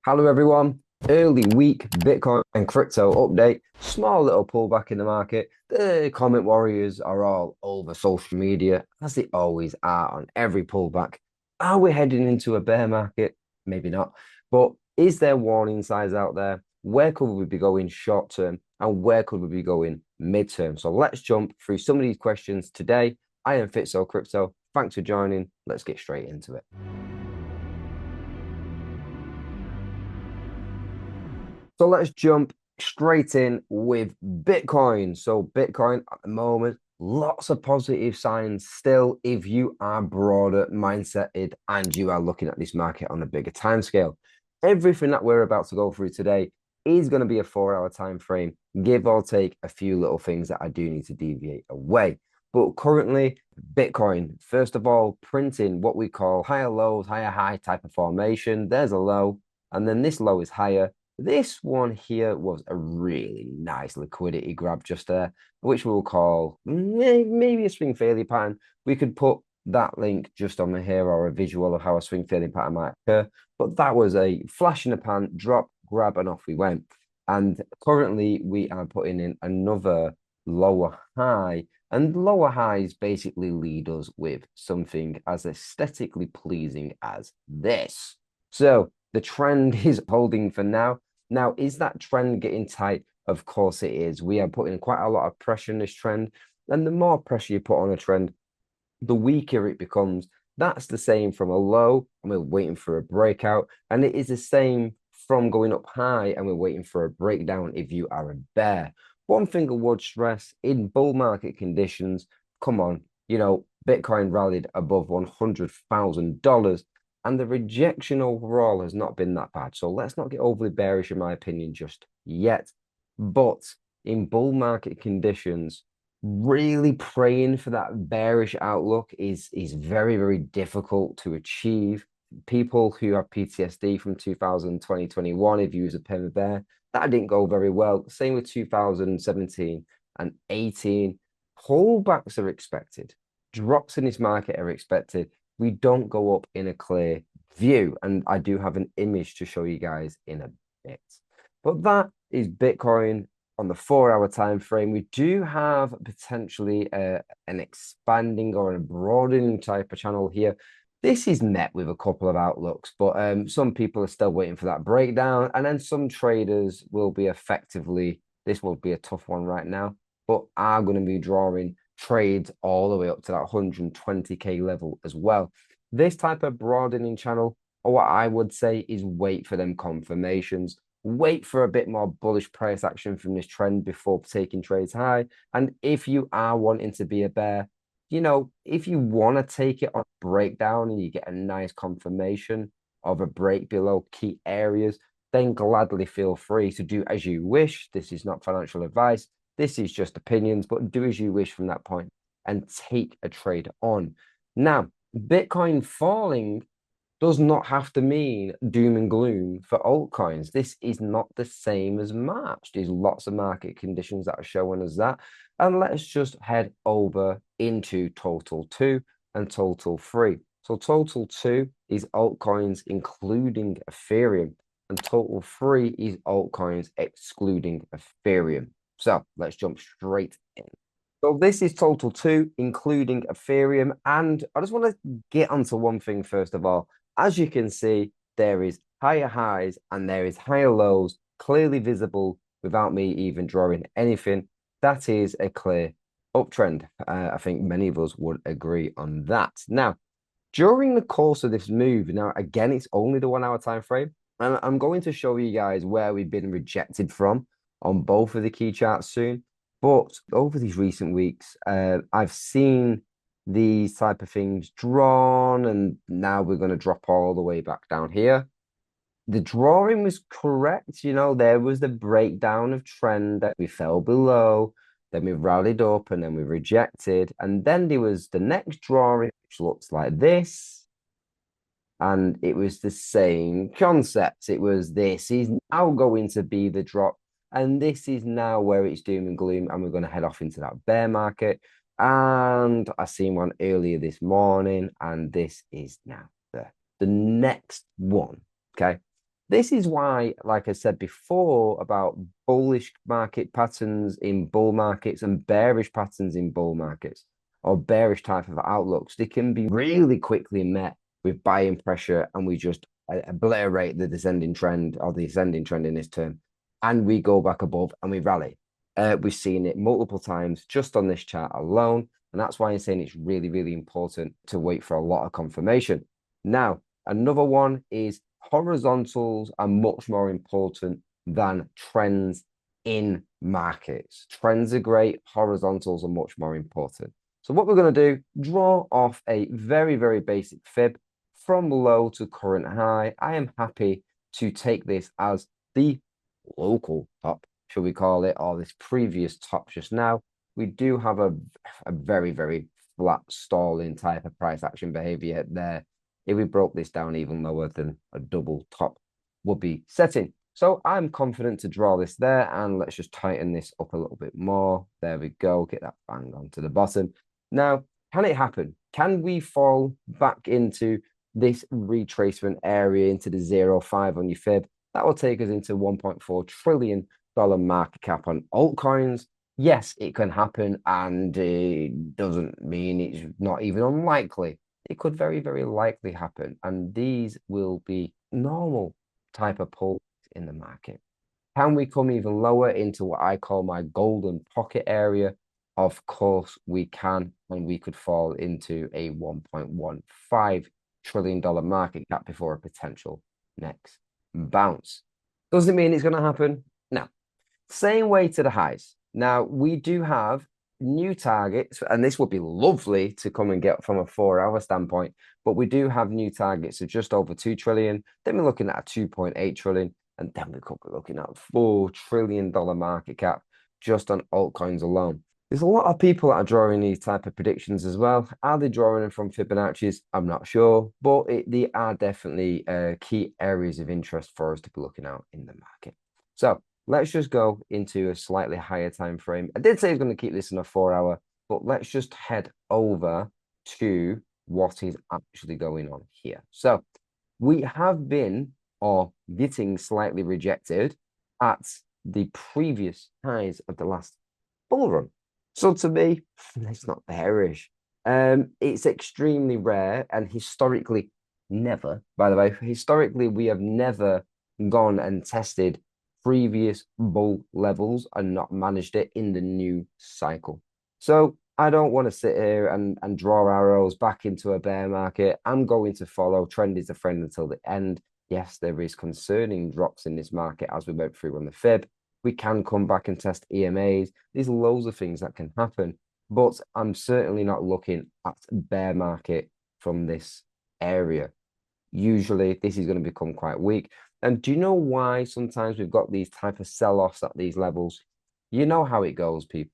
Hello, everyone. Early week Bitcoin and crypto update. Small little pullback in the market. The comment warriors are all over social media, as they always are on every pullback. Are we heading into a bear market? Maybe not. But is there warning signs out there? Where could we be going short term? And where could we be going mid-term? So let's jump through some of these questions today. I am Fitzo Crypto. Thanks for joining. Let's get straight into it. So let's jump straight in with Bitcoin. So Bitcoin at the moment, lots of positive signs still if you are broader mindseted and you are looking at this market on a bigger time scale. Everything that we're about to go through today is going to be a 4 hour time frame, give or take a few little things that I do need to deviate away. But currently, Bitcoin, first of all, printing what we call higher lows, higher high type of formation. There's a low, and then this low is higher. This one here was a really nice liquidity grab just there, which we'll call maybe a swing failure pattern. We could put that link just on the here or a visual of how a swing failure pattern might occur. But that was a flash in the pan, drop, grab, and off we went. And currently we are putting in another lower high. And lower highs basically lead us with something as aesthetically pleasing as this. So the trend is holding for now. Now, is that trend getting tight? Of course it is. We are putting quite a lot of pressure in this trend. And the more pressure you put on a trend, the weaker it becomes. That's the same from a low, and we're waiting for a breakout. And it is the same from going up high, and we're waiting for a breakdown if you are a bear. One thing I would stress in bull market conditions, come on, Bitcoin rallied above $100,000. And the rejection overall has not been that bad. So let's not get overly bearish, in my opinion, just yet. But in bull market conditions, really praying for that bearish outlook is very, very difficult to achieve. People who have PTSD from 2020, 21, if you was a perma bear, that didn't go very well. Same with 2017 and 18. Pullbacks are expected. Drops in this market are expected. We don't go up in a clear view. And I do have an image to show you guys in a bit. But that is Bitcoin on the 4 hour time frame. We do have potentially an expanding or a broadening type of channel here. This is met with a couple of outlooks, but some people are still waiting for that breakdown. And then some traders will be effectively, this will be a tough one right now, but are going to be drawing trades all the way up to that 120K level as well. This type of broadening channel, or what I would say is wait for them confirmations, wait for a bit more bullish price action from this trend before taking trades high. And if you are wanting to be a bear, if you want to take it on breakdown and you get a nice confirmation of a break below key areas, then gladly feel free to do as you wish. This is not financial advice. This is just opinions, but do as you wish from that point and take a trade on. Now, Bitcoin falling does not have to mean doom and gloom for altcoins. This is not the same as March. There's lots of market conditions that are showing us that. And let's just head over into total 2 and total 3. So total 2 is altcoins including Ethereum, and total 3 is altcoins excluding Ethereum. So let's jump straight in. So this is total 2, including Ethereum. And I just want to get onto one thing first of all. As you can see, there is higher highs and there is higher lows, clearly visible without me even drawing anything. That is a clear uptrend. I think many of us would agree on that. Now, during the course of this move, now again, it's only the 1 hour time frame, and I'm going to show you guys where we've been rejected from on both of the key charts soon. But over these recent weeks, I've seen these type of things drawn, and now we're going to drop all the way back down here. The drawing was correct. There was the breakdown of trend that we fell below, then we rallied up, and then we rejected. And then there was the next drawing, which looks like this. And it was the same concept. It was this is now going to be the drop. And this is now where it's doom and gloom. And we're going to head off into that bear market. And I seen one earlier this morning, and this is now the next one. Okay. This is why, like I said before, about bullish market patterns in bull markets and bearish patterns in bull markets or bearish type of outlooks, they can be really quickly met with buying pressure and we just obliterate the descending trend or the ascending trend in this term. And we go back above and we rally. We've seen it multiple times just on this chart alone. And that's why I'm saying it's really, really important to wait for a lot of confirmation. Now, another one is horizontals are much more important than trends in markets. Trends are great, horizontals are much more important. So what we're going to do, draw off a very, very basic fib from low to current high. I am happy to take this as the local top, should we call it, or this previous top just now. We do have a very, very flat stalling type of price action behavior there. If we broke this down even lower than a double top would be setting. So I'm confident to draw this there, and let's just tighten this up a little bit more. There we go. Get that bang onto the bottom. Now, can it happen? Can we fall back into this retracement area into the 0.5 on your fib? That will take us into $1.4 trillion market cap on altcoins. Yes, it can happen, and it doesn't mean it's not even unlikely. It could very, very likely happen, and these will be normal type of pulls in the market. Can we come even lower into what I call my golden pocket area? Of course we can, and we could fall into a $1.15 trillion market cap before a potential next bounce. Does it mean it's going to happen? No. Same way to the highs. Now, we do have new targets, and this would be lovely to come and get from a 4-hour standpoint, but we do have new targets of just over 2 trillion. Then we're looking at a 2.8 trillion, and then we could be looking at $4 trillion market cap just on altcoins alone. There's a lot of people that are drawing these type of predictions as well. Are they drawing them from Fibonacci's? I'm not sure, but they are definitely key areas of interest for us to be looking out in the market. So let's just go into a slightly higher time frame. I did say I was going to keep this in a 4-hour, but let's just head over to what is actually going on here. So we have been or getting slightly rejected at the previous highs of the last bull run. So to me, it's not bearish. It's extremely rare and historically never, by the way, historically we have never gone and tested previous bull levels and not managed it in the new cycle. So I don't want to sit here and draw arrows back into a bear market. I'm going to follow trend is a friend until the end. Yes, there is concerning drops in this market as we went through on the fib. We can come back and test EMAs. There's loads of things that can happen, but I'm certainly not looking at bear market from this area. Usually this is going to become quite weak. And do you know why sometimes we've got these type of sell-offs at these levels? You know how it goes, people.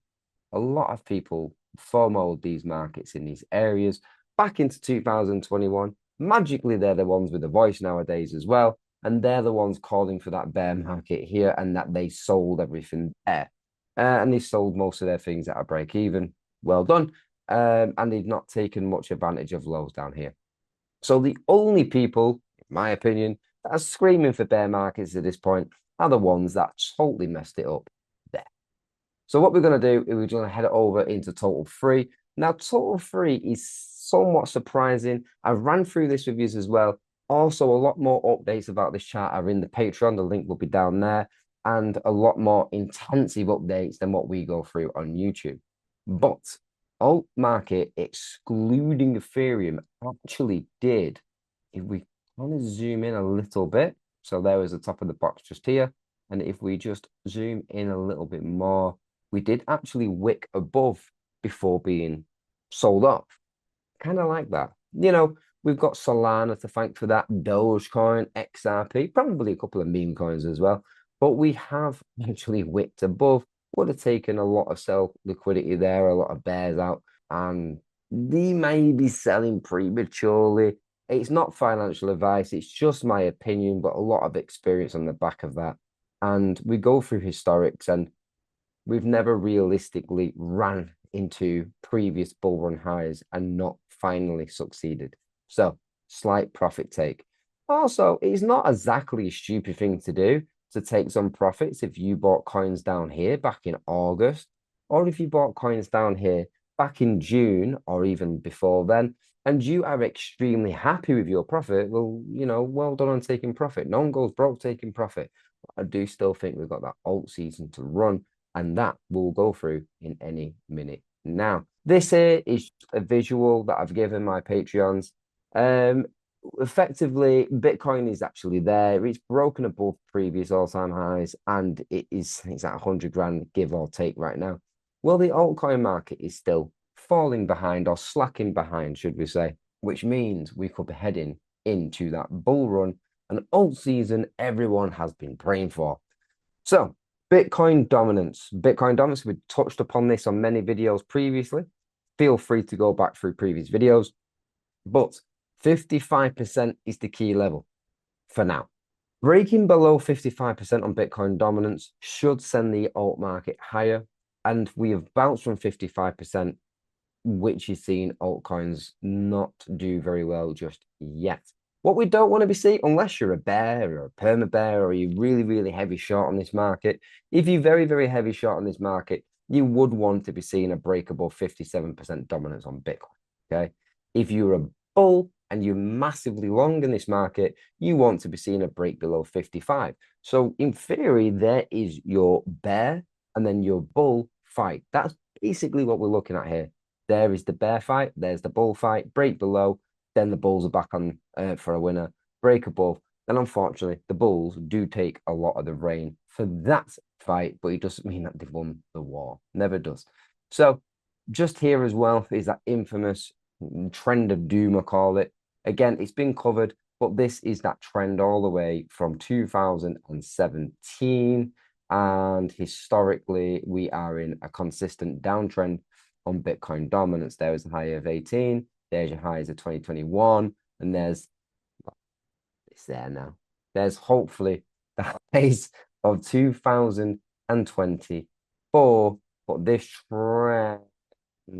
A lot of people FOMO'd these markets in these areas back into 2021. Magically, they're the ones with the voice nowadays as well. And they're the ones calling for that bear market here and that they sold everything there. And they sold most of their things at a break even. Well done. And they've not taken much advantage of lows down here. So the only people, in my opinion, that are screaming for bear markets at this point are the ones that totally messed it up there. So what we're going to do is we're going to head over into total free. Now, total free is somewhat surprising. I ran through this with you as well. Also, a lot more updates about this chart are in the Patreon. The link will be down there. And a lot more intensive updates than what we go through on YouTube. But alt market, excluding Ethereum, actually did, if we kind of zoom in a little bit, so there is the top of the box just here. And if we just zoom in a little bit more, we did actually wick above before being sold off. Kind of like that. You know, we've got Solana to thank for that, Dogecoin, XRP, probably a couple of meme coins as well. But we have actually wicked above. Would have taken a lot of sell liquidity there, a lot of bears out, and they may be selling prematurely. It's not financial advice, it's just my opinion, but a lot of experience on the back of that. And we go through historics, and we've never realistically ran into previous bull run highs and not finally succeeded. So, slight profit take. Also, it's not exactly a stupid thing to do to take some profits if you bought coins down here back in August, or if you bought coins down here back in June or even before then, and you are extremely happy with your profit. Well, well done on taking profit. No one goes broke taking profit. But I do still think we've got that alt season to run, and that we'll go through in any minute now. This here is a visual that I've given my Patreons. Um, Effectively, Bitcoin is actually there. It's broken above previous all-time highs, and it's at 100 grand, give or take, right now. Well, the altcoin market is still falling behind or slacking behind, should we say, which means we could be heading into that bull run, an alt season everyone has been praying for. So, Bitcoin dominance. Bitcoin dominance, we touched upon this on many videos previously. Feel free to go back through previous videos. But 55% is the key level for now. Breaking below 55% on Bitcoin dominance should send the alt market higher. And we have bounced from 55%, which is seeing altcoins not do very well just yet. What we don't want to be seeing, unless you're a bear or a perma bear or you're really, really heavy short on this market, if you're very, very heavy short on this market, you would want to be seeing a break above 57% dominance on Bitcoin. Okay. If you're a bull and you're massively long in this market, you want to be seeing a break below 55. So in theory, there is your bear and then your bull fight. That's basically what we're looking at here. There is the bear fight. There's the bull fight. Break below. Then the bulls are back on for a winner. Break above. And unfortunately, the bulls do take a lot of the reign for that fight, but it doesn't mean that they've won the war. Never does. So just here as well is that infamous trend of doom, I call it. Again, it's been covered, but this is that trend all the way from 2017. And historically, we are in a consistent downtrend on Bitcoin dominance. There was a high of 18, there's your highs of 2021, and it's there now. There's hopefully the highs of 2024, but this trend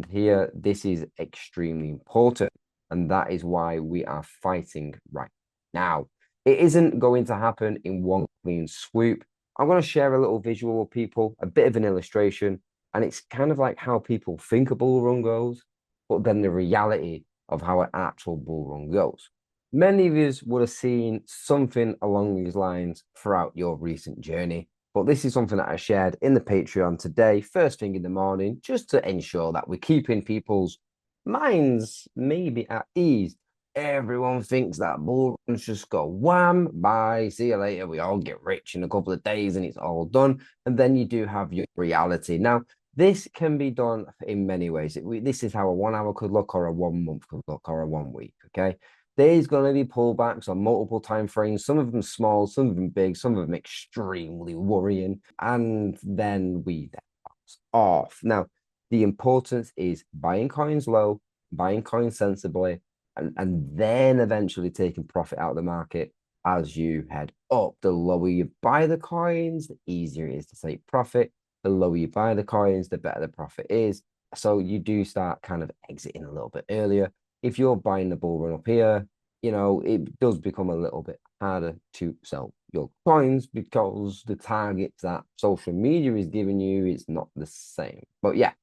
here, this is extremely important, and that is why we are fighting right now. It isn't going to happen in one clean swoop. I'm going to share a little visual with people, a bit of an illustration, and it's kind of like how people think a bull run goes, but then the reality of how an actual bull run goes. Many of you would have seen something along these lines throughout your recent journey, but this is something that I shared in the Patreon today, first thing in the morning, just to ensure that we're keeping people's minds maybe at ease. Everyone thinks that bull runs just go wham, bye, see you later. We all get rich in a couple of days and it's all done. And then you do have your reality. Now, this can be done in many ways. This is how a 1 hour could look, or a 1 month could look, or a 1 week. Okay. There's going to be pullbacks on multiple time frames, some of them small, some of them big, some of them extremely worrying. And then we bounce off. Now, the importance is buying coins low, buying coins sensibly, and then eventually taking profit out of the market as you head up. The lower you buy the coins, the easier it is to take profit. The lower you buy the coins, the better the profit is. So you do start kind of exiting a little bit earlier. If you're buying the bull run up here, it does become a little bit harder to sell your coins because the targets that social media is giving you is not the same. But yeah,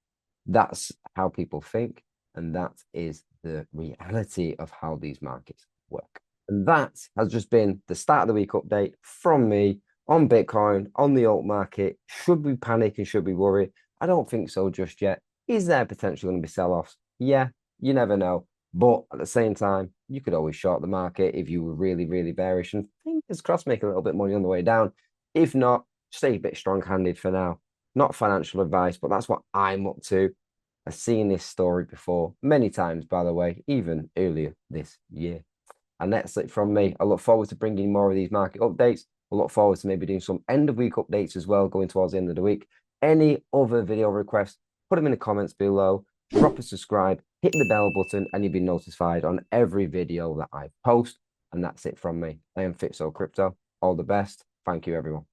that's how people think, and that is the reality of how these markets work. And that has just been the start of the week update from me on Bitcoin, on the alt market. Should we panic and should we worry? I don't think so just yet. Is there potentially going to be sell-offs? Yeah, you never know. But at the same time, you could always short the market if you were really, really bearish, and fingers crossed, make a little bit money on the way down. If not, stay a bit strong-handed for now. Not financial advice, but that's what I'm up to. I've seen this story before many times, by the way, even earlier this year. And that's it from me. I look forward to bringing more of these market updates. I look forward to maybe doing some end of week updates as well, going towards the end of the week. Any other video requests, put them in the comments below. Drop a subscribe, hit the bell button, and you'll be notified on every video that I post. And that's it from me. I am Fitzo Crypto. All the best. Thank you, everyone.